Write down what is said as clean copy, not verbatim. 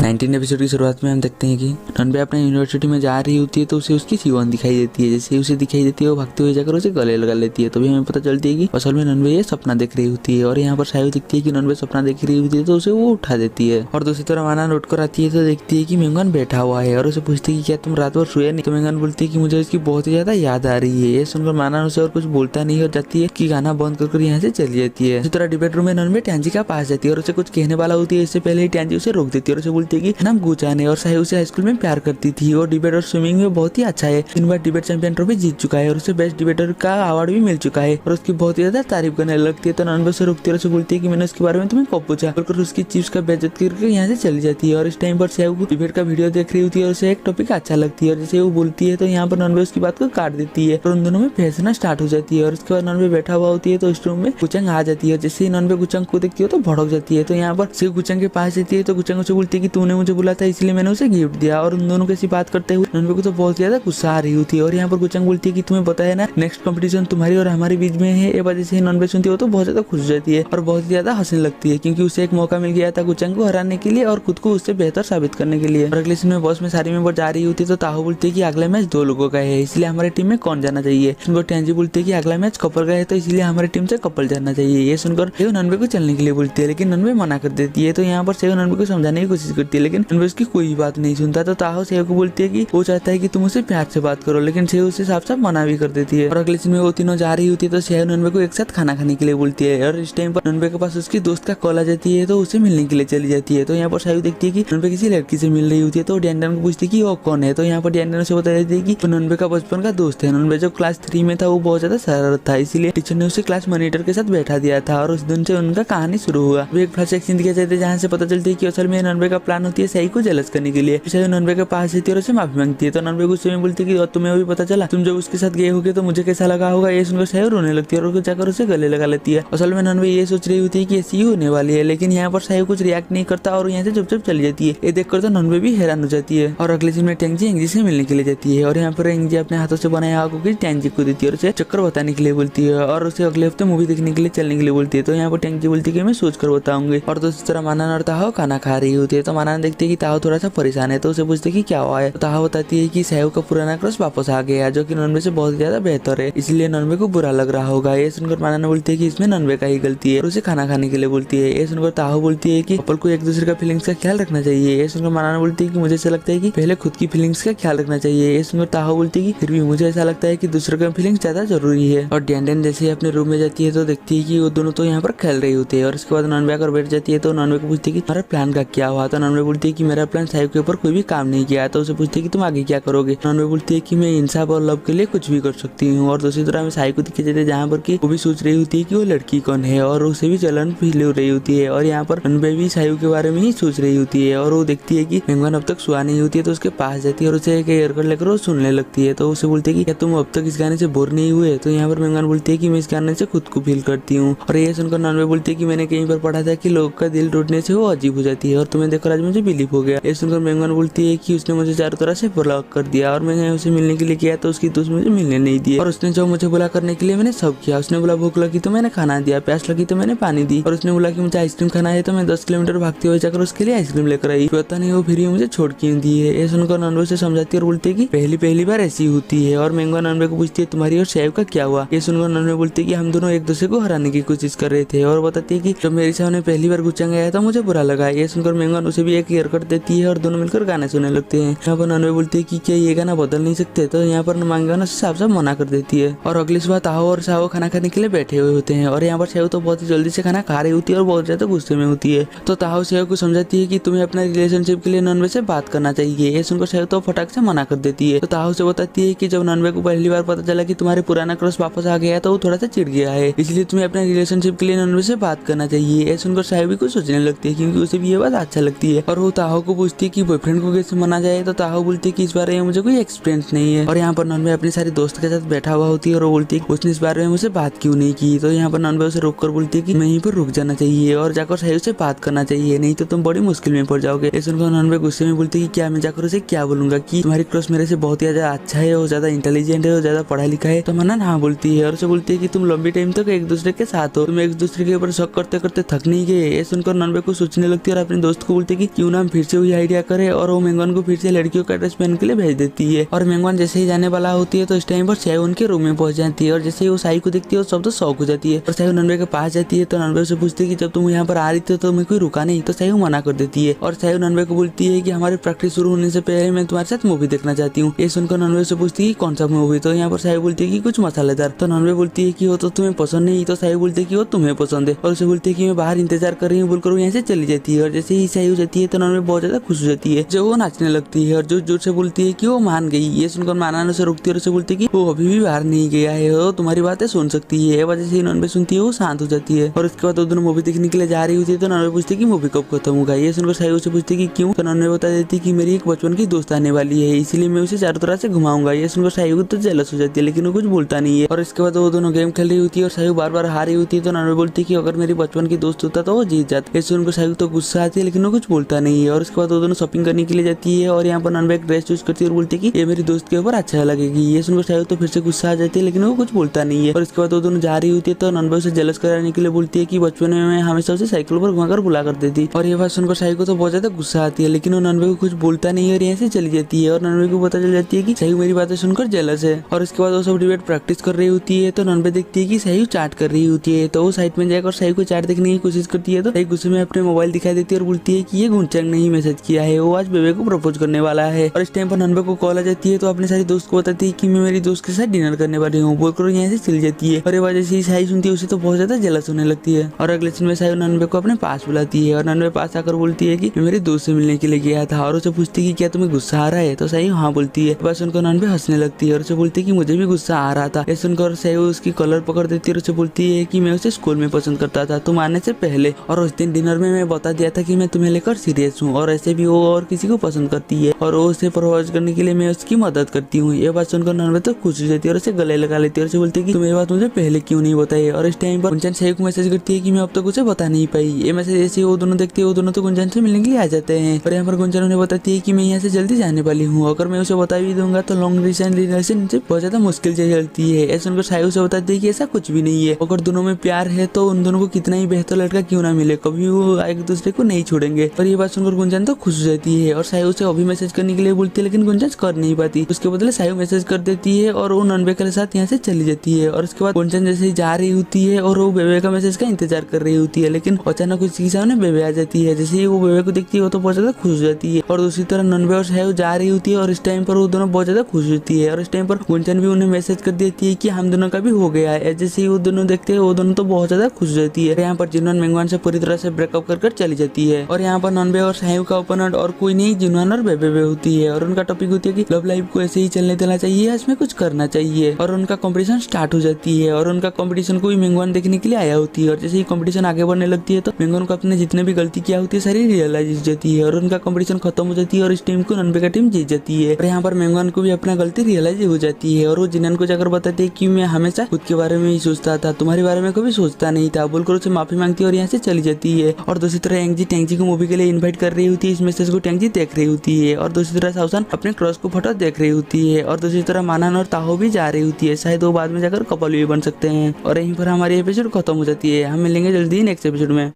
19 episode की शुरुआत में हम देखते हैं कि ननबे अपने यूनिवर्सिटी में जा रही होती है तो उसे उसकी सीवन दिखाई देती है। जैसे उसे दिखाई देती है वो भागते हुए जाकर उसे गले लगा लेती है। तभी हमें पता चलती है कि असल में ननबे ये सपना देख रही होती है और यहाँ पर सायु दिखती है कि ननबे सपना देख रही होती है तो उसे वो उठा देती है। और दूसरी तरफ माना लौट कर आती है तो देखती है कि मेंगन बैठा हुआ है और उसे पूछती है कि क्या तुम रात भर सोए नहीं। तो मेंगन बोलती है कि मुझे इसकी बहुत ही ज्यादा याद आ रही है। ये सुनकर माना उसे और कुछ बोलता नहीं और जाती है कि गाना बंद कर यहाँ से चली जाती है। इसी तरह डिबेट रूम में ननबे टैंजी का पास जाती है और उसे कुछ कहने वाला होती है। इससे पहले ही टैंजी उसे रोक देती है और उसे बोलती है कि नाम गुचान है और सायु उसे हाई स्कूल में प्यार करती थी और डिबेट और स्विमिंग में बहुत ही अच्छा है। 3 बार डिबेट चैंपियन ट्रॉफी जीत चुका है और उसे बेस्ट डिबेटर का अवार्ड भी मिल चुका है और उसकी बहुत ही ज्यादा तारीफ करने लगती है। तो ननबे उसे रोकती है और उसे बोलती है कि मैंने उसके बारे में तुम्हें कब पूछा, और उसकी चिप्स का बेइज्जत करके यहाँ से चली जाती है। और इस टाइम पर सायु डिबेट का वीडियो देख रही होती है और उसे एक टॉपिक अच्छा लगती है और जैसे वो बोलती है तो यहाँ पर ननबे उसकी बात को काट देती है और उन दोनों में फैसना स्टार्ट हो जाती है। और उसके बाद ननबे बैठा हुआ होती है तो इस रूम में गुचंग आ जाती है। जैसे ही ननबे गुचंग को देखती है तो भड़क जाती है। तो यहाँ पर से गुचंग के पास जाती है तो गुचंग उसे बोलती है कि तूने मुझे बुला था इसलिए मैंने उसे गिफ्ट दिया। और उन दोनों कैसी बात करते हुए ननबे को तो बहुत ज्यादा गुस्सा आ रही होती है। और यहाँ पर गुचंग बोलती है कि तुम्हें पता है ना नेक्स्ट कंपटीशन तुम्हारी और हमारे बीच में है। ये वजह से ननबे सुनती है तो बहुत ज्यादा खुश हो जाती है और बहुत ज्यादा हंसने लगती है क्योंकि उसे एक मौका मिल गया था गुचंग को हराने के लिए और खुद को उससे बेहतर साबित करने के लिए। और अगले सीन में बॉस में सारी मेंबर जा रही होती है तो ताहो बोलती है कि अगला मैच 2 लोगों का है इसलिए हमारी टीम में कौन जाना चाहिए। सुनकर टैंजी बोलती है कि अगला मैच कपल का है तो इसलिए हमारी टीम से कपल जाना चाहिए। ये सुनकर सेव ननबे को चलने के लिए बोलती है लेकिन ननबे मना कर देती है। तो यहाँ पर सेव ननबे को समझाने की कोशिश करती है लेकिन ननबे उसकी कोई बात नहीं सुनता। तो ताहो सेव को बोलती है कि वो चाहता है कि तुम उसे प्यार से बात करो लेकिन सेव उसे साफ साफ मना भी कर देती है। और अगले सीन में वो तीनों जा रही होती है तो सेव ननबे को एक साथ खाना खाने के लिए बोलती है। और इस टाइम पर ननबे के पास उसकी दोस्त का कॉल आ जाती है तो उसे मिलने के लिए चली जाती है। तो यहाँ पर सायु देखती है कि ननबे किसी लड़की से मिल रही होती है तो डैंडन को पूछती है कि वो कौन है। तो यहाँ पर डैंडन उसे बता देती है कि वो ननबे का बचपन का दोस्त है। ननबे जब क्लास 3 में था वो बहुत ज्यादा शरारत था इसलिए टीचर ने उसे क्लास मॉनिटर के साथ बैठा दिया था और उस दिन से उनका कहानी शुरू हुआ। एक फ्लैशबैक सीन दिखाया जाता है जहाँ से पता चलती है कि असल में ननबे का प्लान होती है सायु को जेलस करने के लिए। सायु ननबे के पास जाती है और उसे माफी मांगती है। तो ननबे गुस्से में बोलती है कि तुम्हें भी पता चला तुम जब उसके साथ गए होगे तो मुझे कैसा लगा होगा। ये सुनकर सायु रोने लगती है और जाकर उसे गले लगा लेती है। असल में ननबे ये सोच रही होती है कि ऐसी ही होने वाली है लेकिन यहाँ पर सायु कुछ रिएक्ट नहीं करता और यहाँ से चुपचाप चली जाती है। ये देखकर तो ननबे भी हैरान हो जाती है। और अगले दिन में टैंजी एंजी से मिलने के लिए जाती है और यहाँ पर एंजी अपने हाथों से बनाया कुकीज टैंजी को देती है और उसे चक्कर बताने के लिए बोलती है और उसे अगले हफ्ते मूवी देखने के लिए चलने के लिए बोलती है। तो यहाँ पर टैंजी बोलती है कि मैं सोच कर बताऊंगी। और दूसरी तरह मानन और ताहो खाना खा रही होती है तो मानन देखती है कि ताहो थोड़ा सा परेशान है तो उसे पूछती है कि क्या हुआ है। तो ताहो बताती है कि सायु का पुराना क्रश वापस आ गया जो कि ननबे से बहुत ज्यादा बेहतर है इसलिए ननबे को बुरा लग रहा होगा। ये सुनकर मानन बोलती है कि इसमें ननबे का ही गलती है और उसे खाना खाने के लिए बोलती है। ये सुनकर ताहो बोलती है कि कपल को एक दूसरे का फीलिंग्स का ख्याल रखना चाहिए। ये सुनकर मानन बोलती है कि मुझे ऐसा लगता है कि पहले खुद की फीलिंग्स का ख्याल रखना चाहिए। ये सुनकर ताहो बोलती है कि फिर भी मुझे ऐसा लगता है कि दूसरे का फीलिंग्स ज्यादा जरूरी है। और डैंडन जैसे अपने रूम में जाती है तो देखती है कि वो दोनों तो यहाँ पर खेल रही होती है। और उसके बाद ननबे आकर बैठ जाती है तो ननबे को पूछती है कि तुम्हारा प्लान का क्या हुआ। तो ननबे बोलती है कि मेरा प्लान सायु के ऊपर कोई भी काम नहीं किया। तो उसे पूछती है कि तुम आगे क्या करोगे। ननबे बोलती है कि मैं इंसाफ और लव के लिए कुछ भी कर सकती हूँ। और दूसरी तरह में सायु को दिखे जाते हैं जहाँ पर कि वो भी सोच रही होती है कि वो लड़की कौन है और उसे भी जलन फील हो रही होती है। और यहाँ पर ननबे भी सायु के बारे में ही सोच रही होती है और वो देखती है कि मेंगन अब तक सुहा नहीं होती है तो उसके पास जाती है और उसे एक ईयरकड लेकर वो सुनने लगती है। तो उसे बोलती है कि क्या तुम अब तक इस गाने से बोर नहीं हुए। तो यहाँ पर मेंगन बोलती है कि मैं इस गाने से खुद को फील करती हूँ। और ये सुनकर ननबे बोलती है कि मैंने कहीं पर पढ़ा था कि लोगों का दिल टूटने से वो अजीब हो जाती है और तुम्हें देखकर आज मुझे बिलीव हो गया। ये सुनकर मेंगन बोलती है कि उसने मुझे चारों तरह से ब्लॉक कर दिया और मैंने उसे मिलने के लिए किया तो उसकी दोस्त मुझे मिलने नहीं दिए और उसने जो मुझे बुला करने के लिए मैंने सब किया। उसने बोला भूख लगी तो मैंने खाना दिया, प्यास लगी तो मैंने पानी दी और उसने बोला कि मुझे आइसक्रीम खाना है तो मैं 10 किलोमीटर भागते हुए जाकर उसके लिए आइसक्रीम लेकर आई। पता नहीं वो फिर मुझे छोड़ क्यों दी है। ये सुनकर ननबे से समझाती है और बोलती है कि पहली बार ऐसी होती है। और मेंगन ननबे को पूछती है तुम्हारी और सायु का क्या हुआ। ये सुनकर ननबे बोलती है कि हम दोनों एक दूसरे को हराने की कोशिश कर रहे थे और बताती है कि जब मेरे सामने पहली बार गुचंग आया था मुझे बुरा लगा। ये सुनकर मेंगन उसे भी एक ईयरकड देती है और दोनों मिलकर गाने सुनने लगते हैं। यहाँ पर ननबे बोलती है कि क्या ये गाना बदल नहीं सकते। तो यहाँ पर मेंगन उसे साफ साफ मना कर देती है। और अगली सुबह ताहो और सायु खाना खाने के लिए बैठे हुए होते हैं और यहाँ पर सायु तो बहुत ही जल्दी से खाना खा रही होती है और बहुत ज्यादा गुस्से में होती है। तो ताहो सायु को समझाती है कि तुम्हें अपना रिलेशनशिप के लिए ननबे से बात करना चाहिए। ये सुनकर सायु तो फटाक से मना कर देती है। तो ताहो से बताती है कि जब ननबे को पहली बार पता चला कि तुम्हारे पुराना क्रश वापस आ गया है तो वो थोड़ा सा चिढ़ गया है इसलिए तुम्हें अपने रिलेशनशिप के लिए ननबे से बात करना चाहिए। ये सुनकर सायु भी कुछ सोचने लगती है क्योंकि उसे भी ये बात अच्छा लगती है। और वो ताहो को पूछती है कि बॉयफ्रेंड को कैसे मना जाए। तो ताहो बोलती है कि इस बारे में मुझे कोई एक्सपीरियंस नहीं है। और यहाँ पर ननबे अपनी सारी दोस्त के साथ बैठा हुआ होती है और वो बोलती है उसने इस बारे में मुझसे बात क्यों नहीं की। तो यहाँ पर ननबे उसे रोक कर बोलती है कि वहीं पर रुक जाना चाहिए और जाकर सायु से बात करना चाहिए नहीं तो तुम बड़ी मुश्किल में पड़ जाओगे। ये सुनकर ननबे गुस्से में बोलती है कि क्या मैं जाकर उसे क्या बोलूंगा कि तुम्हारी क्रश मेरे से बहुत ही ज्यादा अच्छा है, वो ज्यादा इंटेलिजेंट है, वो ज्यादा पढ़ा लिखा है। तो मनन हाँ बोलती है और उसे बोलती है कि तुम लंबी टाइम तक एक दूसरे के साथ हो, तुम एक दूसरे के ऊपर शक करते करते थक नहीं गए। ये सुनकर ननबे को सोचने लगती है और अपने दोस्त को बोलती है कि क्यों ना हम फिर से वही आइडिया करे, और वो मेंगवान को फिर से लड़कियों का ड्रेस पहन के लिए भेज देती है। और मेंगवान जैसे ही जाने वाला होती है तो इस टाइम पर सायू उनके रूम में पहुंच जाती है, और जैसे ही वो सायू को देखती है सब तो शौक हो जाती है, और सायू ननवे के पास जाती है। तो ननवे उसे पूछती है कि जब तुम यहाँ पर आ रही थी तो मैं कोई रुका नहीं, तो सायू मना कर देती है। और सायू ननवे को बोलती है कि हमारी प्रैक्टिस शुरू होने से पहले मैं तुम्हारे साथ मूवी देखना चाहती हूँ। ये सुनकर ननवे से पूछती है कौन सा मूवी, तो यहाँ पर सायू बोलती है कि कुछ मसालेदार। तो ननवे बोलती है कि वो तो तुम्हें पसंद नहीं, तो सायू बोलती है कि वो तुम्हें पसंद है, और उसे बोलती है कि मैं बाहर इंतजार कर रही हूँ बोलकर वो यहाँ से चली जाती है। और जैसे ही सायू जाती है तो ननवे बहुत ज्यादा खुश हो जाती है, जो वो नाचने लगती है और जोर जोर से बोलती है कि वो मान गई। ये सुनकर माना उसे रोकती है और उसे बोलती है कि वो अभी भी बाहर नहीं गया है, वो तुम्हारी बातें सुन सकती है। वजह से ननवे सुनती है वो शांत हो जाती है, और उसके बाद वो दोनों मूवी देखने के लिए जा रही होती है। तो ननवे पूछती है कि मूवी कब खत्म होगा। ये सुनकर सायू से पूछती है कि क्यों, तो ननवे बता देती है कि मेरी एक बचपन की दोस्त आने वाली है, इसलिए मैं उसे चारों तरह से घुमाऊंगा। ये सुनकर सायू तो जेलस हो जाती है, लेकिन वो कुछ बोलता नहीं है। और इसके बाद वो दोनों गेम खेल रही होती है और सायू बार बार हार रही होती है। तो ननवे बोलती है कि अगर मेरी बचपन की दोस्त होता तो वो जीत जाता। ये सुनकर सायू तो गुस्सा आती है, लेकिन वो कुछ बोलता नहीं है। और उसके बाद वो दोनों शॉपिंग करने के लिए जाती है, और यहाँ पर ननवे एक ड्रेस चूज करती है और बोलती है कि ये मेरी दोस्त के ऊपर अच्छा लगेगी। ये सुनकर सायू तो फिर से गुस्सा आ जाती है, लेकिन वो कुछ बोलता नहीं है। और इसके बाद वो दोनों जा रही होती है तो ननवे उसे जेलस कराने के लिए बोलती है कि बचपन में मैं हमेशा उसे साइकिल पर घुमाकर बुला करती थी। और ये बात सुनकर सायू को तो बहुत ज्यादा गुस्सा आती है, लेकिन वो ननवे को कुछ बोलता नहीं है और यहाँ से चली जाती है। और ननवे को पता चल जाती है कि सायू मेरी बातें सुनकर जेलस है। और इसके बाद वो सब डिबेट प्रैक्टिस कर रही होती है। तो ननवे देखती है कि सायू चाट कर रही होती है, तो वो साइड में जाकर सायू को चाट देखने की कोशिश करती है। तो सायू गुस्से में अपने मोबाइल दिखाई देती है और बोलती है कि ये गुंचंग ने ही मैसेज किया है, वो आज बेबे को प्रपोज करने वाला है। और इस टाइम पर ननवे को कॉल आ जाती है, तो अपने सारे दोस्त को बताती है कि मैं मेरी दोस्त के साथ डिनर करने वाली हूँ बोलकर यहाँ से चली जाती है। और ये वजह से सायू सुनती है उसे तो बहुत ज्यादा जेलस होने लगती है। और अगले दिन में सायू ननवे को अपने पास बुलाती है, और ननवे पास आकर बोलती है कि मैं मेरे दोस्त से मिलने के लिए गया था, और उसे पूछती है कि क्या तुम्हें गुस्सा आ रहा है, तो सायू हाँ बोलती है। बस उनको ननवे हंसने लगती है और उसे बोलती है कि मुझे भी गुस्सा आ रहा था। ये सुनकर सायू उसकी कॉलर पकड़ देती है और उसे बोलती है कि मैं उसे स्कूल में पसंद करता था तुम आने से पहले, और उस दिन डिनर में मैं बता दिया था कि मैं तुम्हें लेकर सीरियस हूँ, और ऐसे भी वो और किसी को पसंद करती है, और वो उसे प्रपोज करने के लिए मैं उसकी मदद करती हूँ। ये बात सुनकर ननवे तो खुश हो जाती है और उसे गले लगा लेती है और उसे बोलती है कि तुम ये बात मुझे पहले क्यों नहीं बताई। और इस टाइम पर गुंजन सायू को मैसेज करती है कि मैं अब तक उसे बता नहीं पाई। ये मैसेज ऐसे वो दोनों देखते हैं, वो दोनों तो गुंजन से मिलने के लिए आ जाते हैं। और यहाँ पर गुंजन उन्हें बताती है कि मैं यहाँ से जल्दी जाने वाली हूँ, अगर मैं उसे बता भी दूंगा तो लॉन्ग डिस्टेंस रिलेशनशिप बहुत ज्यादा मुश्किल से चलती है। ऐसे उनको सायू से बताती है कि ऐसा कुछ भी नहीं है, अगर दोनों में प्यार है तो उन दोनों को कितना ही बेहतर लड़का क्यों ना मिले, कभी वो एक दूसरे को नहीं छोड़ेंगे। और ये बात सुनकर गुंजन तो खुश हो जाती है और सायू से अभी मैसेज करने के लिए बोलती है, लेकिन गुंजन कर नहीं पाती। उसके बदले सायू मैसेज कर देती है और वो ननवे के साथ यहाँ से चली जाती है। और उसके बाद गुंजन जैसे ही जा रही होती है और वो बेबे का मैसेज का इंतजार कर रही होती है, लेकिन अचानक उसके सामने बेबे आ जाती है। जैसे ही वो बेबे को देखती है वो तो बहुत ज्यादा खुश हो जाती है। और दूसरी तरह ननवे और सायू जा रही होती है, और इस टाइम पर वो दोनों बहुत ज्यादा खुश होती है। और इस टाइम पर गुंजन भी उन्हें मैसेज कर देती है कि हम दोनों का भी हो गया है। जैसे ही वो दोनों देखते हैं वो दोनों तो बहुत ज्यादा खुश हो जाती है। यहाँ पर जिनवन मेंगवान से पूरी तरह से ब्रेकअप कर चली जाती है। और यहाँ पर ननवे और सायू का ओपोनेंट और कोई नहीं जिनवन और बेबे होती है, और उनका टॉपिक होती है कि लव लाइफ को ऐसे ही चलने देना चाहिए, इसमें कुछ करना चाहिए। और उनका कंपटीशन स्टार्ट हो जाती है, और उनका कंपटीशन को मेंगवान देखने के लिए आया होती है। और जैसे ही कंपटीशन आगे बढ़ने लगती है तो मेंगवान को अपने जितने भी गलती किया होती है सारी रियलाइज हो जाती है, और उनका कंपटीशन खत्म हो जाती है और इस टीम को ननवे का टीम जीत जाती है। और यहाँ पर मेंगवान को भी अपना गलती रियलाइज हो जाती है, और वो जिनन को जाकर बताती है कि मैं हमेशा खुद के बारे में ही सोचता था, तुम्हारे बारे में कभी सोचता नहीं था बोलकर उसे माफी मांगती है और यहाँ से चली जाती है। और दूसरी तरह एंगजी टैंगजी को मूवी के लिए इन्वाइट कर रही होती है। इस मैसेज को टैंगजी देख रही होती है, और दूसरी तरह साउसान अपने क्रॉस को फोटो देख रही होती है, और दूसरी तरह मानन और ताहो भी जा रही होती है, शायद वो बाद में जाकर कपल भी बन सकते हैं। और यहीं पर हमारी एपिसोड खत्म हो जाती है। हम मिलेंगे जल्दी नेक्स्ट एपिसोड में।